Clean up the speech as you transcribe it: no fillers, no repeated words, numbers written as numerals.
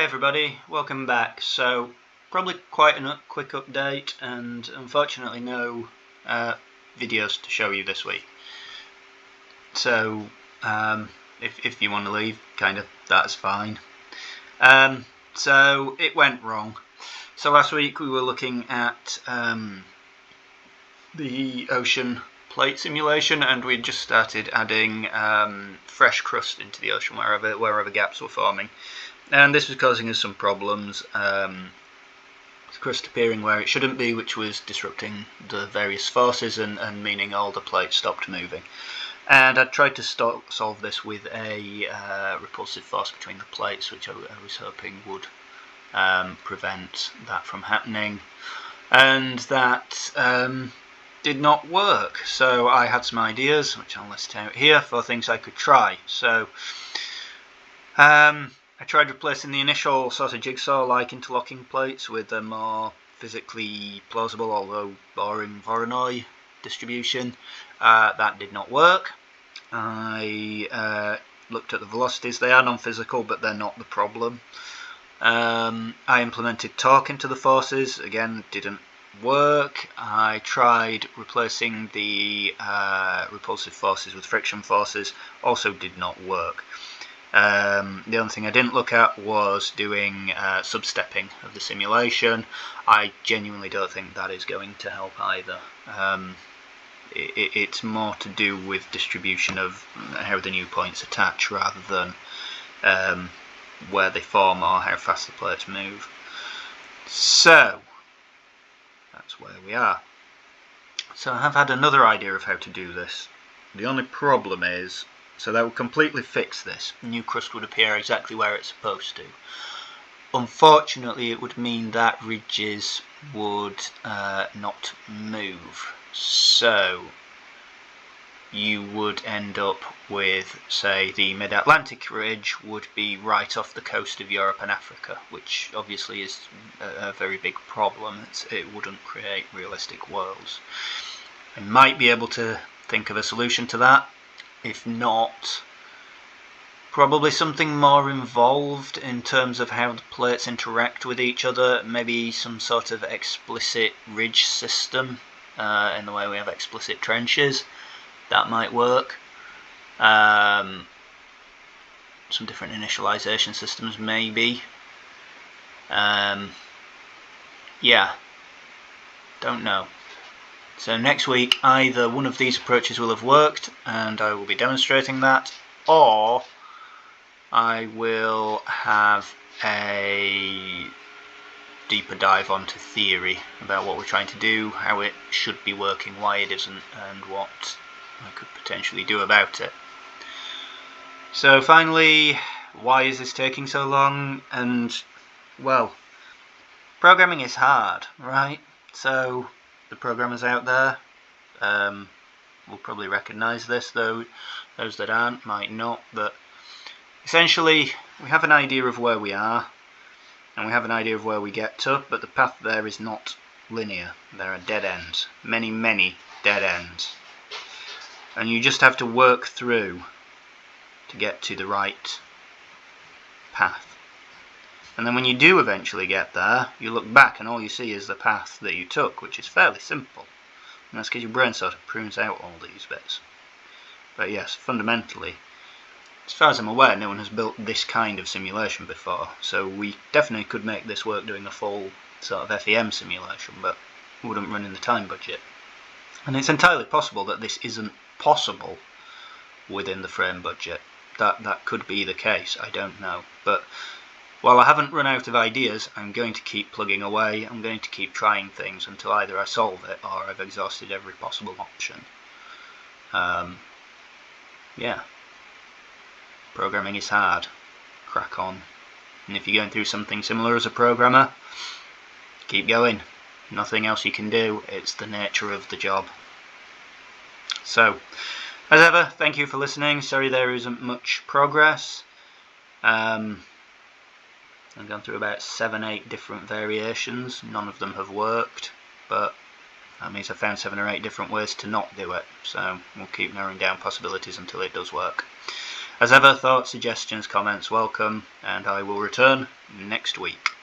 everybody, welcome back. So probably quite a quick update, and unfortunately no videos to show you this week. So if you want to leave, that's fine. So it went wrong. So last week we were looking at the ocean plate simulation, and we just started adding fresh crust into the ocean wherever gaps were forming. And this was causing us some problems, crust appearing where it shouldn't be, which was disrupting the various forces and meaning all the plates stopped moving. And I tried to solve this with a repulsive force between the plates, which I was hoping would prevent that from happening. And that did not work. So I had some ideas, which I'll list out here, for things I could try. So I tried replacing the initial sort of jigsaw-like interlocking plates with a more physically plausible, although boring, Voronoi distribution. That did not work. I looked at the velocities. They are non-physical, but they're not the problem. I implemented torque into the forces. Again, didn't work. I tried replacing the repulsive forces with friction forces. Also did not work. The only thing I didn't look at was doing substepping of the simulation. I genuinely don't think that is going to help either. It's more to do with distribution of how the new points attach rather than where they form or how fast the plates move. So that's where we are. So I have had another idea of how to do this. The only problem is, so that would completely fix this. New crust would appear exactly where it's supposed to. Unfortunately, it would mean that ridges would not move. So you would end up with, say, the Mid-Atlantic ridge would be right off the coast of Europe and Africa, which obviously is a very big problem. It wouldn't create realistic worlds. I might be able to think of a solution to that. If not, probably something more involved in terms of how the plates interact with each other. Maybe some sort of explicit ridge system in the way we have explicit trenches. That might work. Some different initialization systems maybe. Yeah, don't know. So next week either one of these approaches will have worked and I will be demonstrating that, or I will have a deeper dive onto theory about what we're trying to do, how it should be working, why it isn't, and what I could potentially do about it. So finally, why is this taking so long? And well, programming is hard, right? So the programmers out there will probably recognise this, though those that aren't might not. But essentially, we have an idea of where we are, and we have an idea of where we get to, but the path there is not linear. There are dead ends, many, many dead ends. And you just have to work through to get to the right path. And then when you do eventually get there, you look back and all you see is the path that you took, which is fairly simple. And that's because your brain sort of prunes out all these bits. But yes, fundamentally, as far as I'm aware, no one has built this kind of simulation before. So we definitely could make this work doing a full sort of FEM simulation, but it wouldn't run in the time budget. And it's entirely possible that this isn't possible within the frame budget. That could be the case, I don't know. But while I haven't run out of ideas, I'm going to keep plugging away. I'm going to keep trying things until either I solve it or I've exhausted every possible option. Yeah. Programming is hard. Crack on. And if you're going through something similar as a programmer, keep going. Nothing else you can do. It's the nature of the job. So, as ever, thank you for listening. Sorry there isn't much progress. I've gone through about 7-8 different variations. None of them have worked, but that means I found 7 or 8 different ways to not do it. So we'll keep narrowing down possibilities until it does work. As ever, thoughts, suggestions, comments, welcome, and I will return next week.